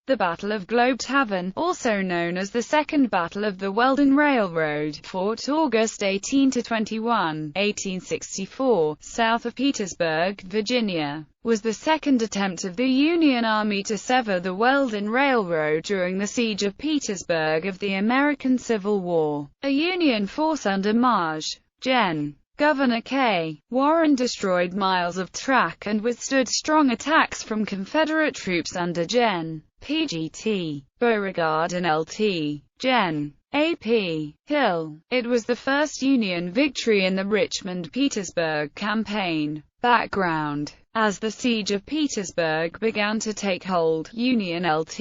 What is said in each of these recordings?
The Battle of Globe Tavern, also known as the Second Battle of the Weldon Railroad, fought August 18–21, 1864, south of Petersburg, Virginia, was the second attempt of the Union Army to sever the Weldon Railroad during the Siege of Petersburg of the American Civil War. A Union force under Maj. Gen. Governor K. Warren destroyed miles of track and withstood strong attacks from Confederate troops under Gen. P.G.T. Beauregard and Lt. Gen. A.P. Hill. It was the first Union victory in the Richmond-Petersburg campaign. Background: as the Siege of Petersburg began to take hold, Union Lt.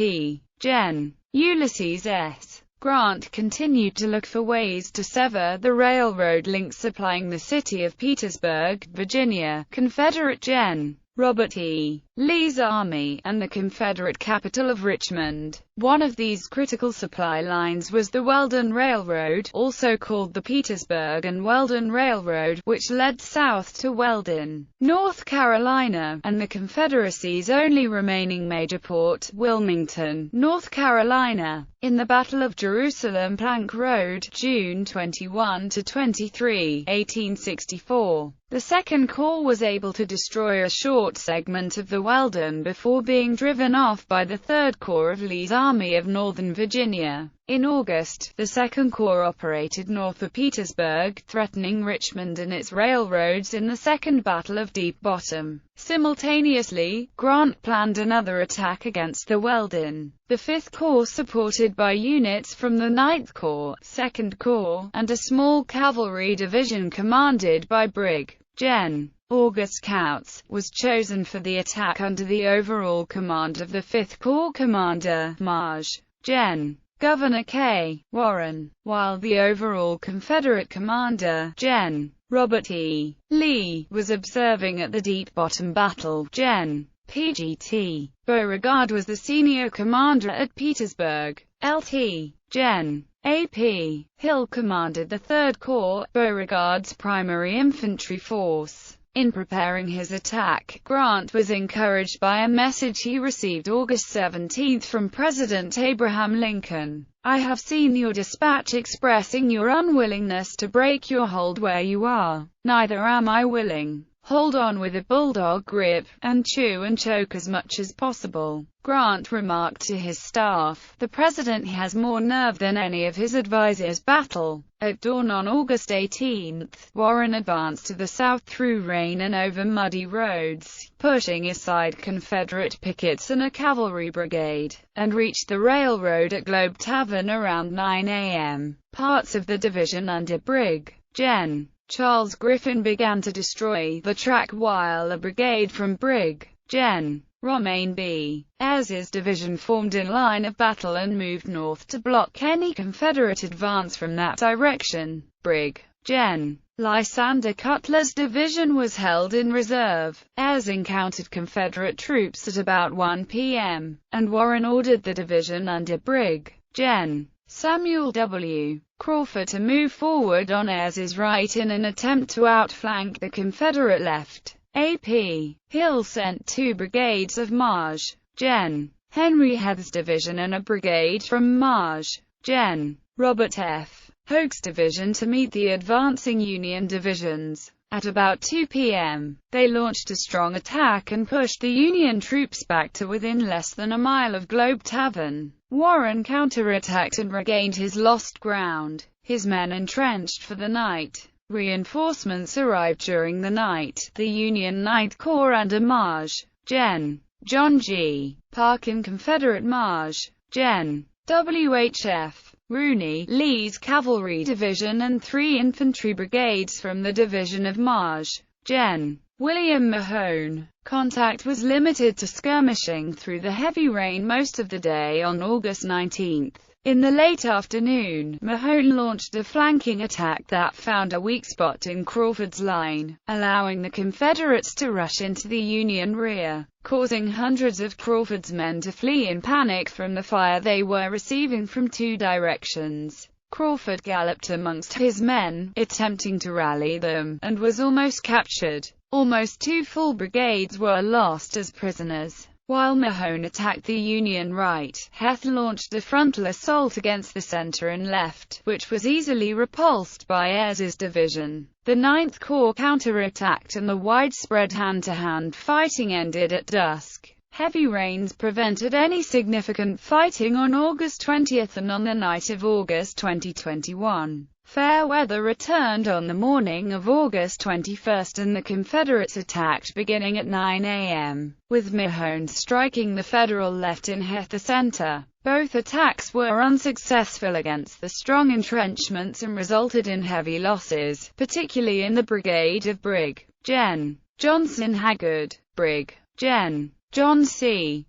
Gen. Ulysses S. Grant continued to look for ways to sever the railroad links supplying the city of Petersburg, Virginia, Confederate Gen. Robert E. Lee's army, and the Confederate capital of Richmond. One of these critical supply lines was the Weldon Railroad, also called the Petersburg and Weldon Railroad, which led south to Weldon, North Carolina, and the Confederacy's only remaining major port, Wilmington, North Carolina. In the Battle of Jerusalem Plank Road, June 21–23, 1864, the Second Corps was able to destroy a short segment of the Weldon before being driven off by the Third Corps of Lee's Army of Northern Virginia. In August, the Second Corps operated north of Petersburg, threatening Richmond and its railroads in the Second Battle of Deep Bottom. Simultaneously, Grant planned another attack against the Weldon. The Fifth Corps, supported by units from the Ninth Corps, Second Corps, and a small cavalry division commanded by Brig. Gen. August Kautz, was chosen for the attack under the overall command of the Fifth Corps commander, Maj. Gen. Governor K. Warren, while the overall Confederate commander, Gen. Robert E. Lee, was observing at the Deep Bottom battle. Gen. P.G.T. Beauregard was the senior commander at Petersburg. Lt. Gen. A.P. Hill commanded the Third Corps, Beauregard's primary infantry force. In preparing his attack, Grant was encouraged by a message he received August 17 from President Abraham Lincoln. "I have seen your dispatch expressing your unwillingness to break your hold where you are. Neither am I willing. Hold on with a bulldog grip, and chew and choke as much as possible." Grant remarked to his staff, "The President has more nerve than any of his advisers." Battle. At dawn on August 18, Warren advanced to the south through rain and over muddy roads, pushing aside Confederate pickets and a cavalry brigade, and reached the railroad at Globe Tavern around 9 a.m. Parts of the division under Brig. Gen. Charles Griffin began to destroy the track while a brigade from Brig. Gen. Romaine B. Ayres's division formed in line of battle and moved north to block any Confederate advance from that direction. Brig. Gen. Lysander Cutler's division was held in reserve. Ayres encountered Confederate troops at about 1 p.m., and Warren ordered the division under Brig. Gen. Samuel W. Crawford to move forward on Ayres's right in an attempt to outflank the Confederate left. A.P. Hill sent 2 brigades of Maj. Gen. Henry Heth's division and a brigade from Maj. Gen. Robert F. Hoke's division to meet the advancing Union divisions. At about 2 p.m., they launched a strong attack and pushed the Union troops back to within less than a mile of Globe Tavern. Warren counterattacked and regained his lost ground. His men entrenched for the night. Reinforcements arrived during the night. The Union Ninth Corps under Maj. Gen. John G. Parkin, Confederate Maj. Gen. W.H.F. Rooney, Lee's cavalry division, and 3 infantry brigades from the division of Maj. Gen. William Mahone. Contact was limited to skirmishing through the heavy rain most of the day on August 19. In the late afternoon, Mahone launched a flanking attack that found a weak spot in Crawford's line, allowing the Confederates to rush into the Union rear, causing hundreds of Crawford's men to flee in panic from the fire they were receiving from 2 directions. Crawford galloped amongst his men, attempting to rally them, and was almost captured. Almost 2 full brigades were lost as prisoners. While Mahone attacked the Union right, Heth launched a frontal assault against the center and left, which was easily repulsed by Ayres's division. The 9th Corps counterattacked and the widespread hand-to-hand fighting ended at dusk. Heavy rains prevented any significant fighting on August 20 and on the night of August 2021. Fair weather returned on the morning of August 21 and the Confederates attacked beginning at 9 a.m., with Mahone striking the Federal left in Heth's center. Both attacks were unsuccessful against the strong entrenchments and resulted in heavy losses, particularly in the brigade of Brig. Gen. Johnson Haggard, Brig. Gen. John C.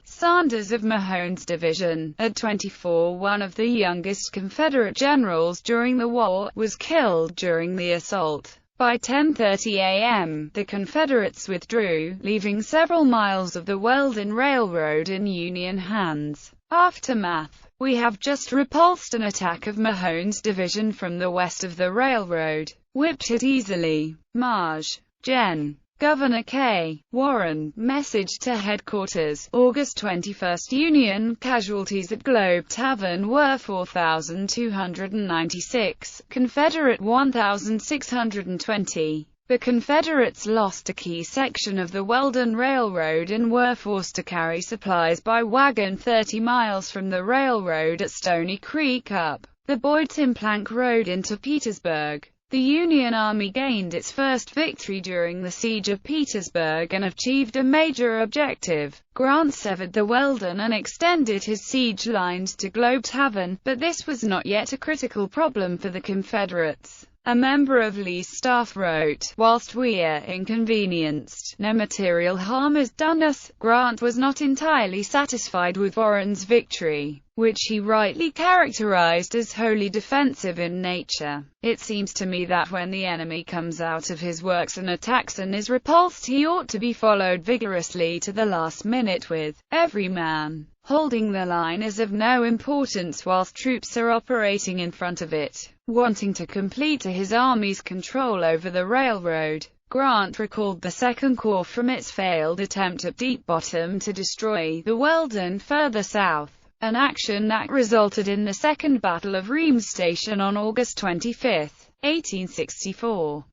Sanders of Mahone's division, at 24, one of the youngest Confederate generals during the war, was killed during the assault. By 10:30 a.m., the Confederates withdrew, leaving several miles of the Weldon Railroad in Union hands. Aftermath: we have just repulsed an attack of Mahone's division from the west of the railroad. Whipped it easily. Marge. Gen. Governor K. Warren, message to headquarters, August 21. Union casualties at Globe Tavern were 4,296, Confederate 1,620. The Confederates lost a key section of the Weldon Railroad and were forced to carry supplies by wagon 30 miles from the railroad at Stony Creek up the Boydton Plank Road into Petersburg. The Union Army gained its first victory during the Siege of Petersburg and achieved a major objective. Grant severed the Weldon and extended his siege lines to Globe Tavern, but this was not yet a critical problem for the Confederates. A member of Lee's staff wrote, "Whilst we are inconvenienced, no material harm is done us." Grant was not entirely satisfied with Warren's victory, which he rightly characterized as wholly defensive in nature. "It seems to me that when the enemy comes out of his works and attacks and is repulsed, he ought to be followed vigorously to the last minute with every man holding the line is of no importance whilst troops are operating in front of it, wanting to complete his army's control over the railroad." Grant recalled the 2nd Corps from its failed attempt at Deep Bottom to destroy the Weldon further south, an action that resulted in the Second Battle of Reams Station on August 25, 1864.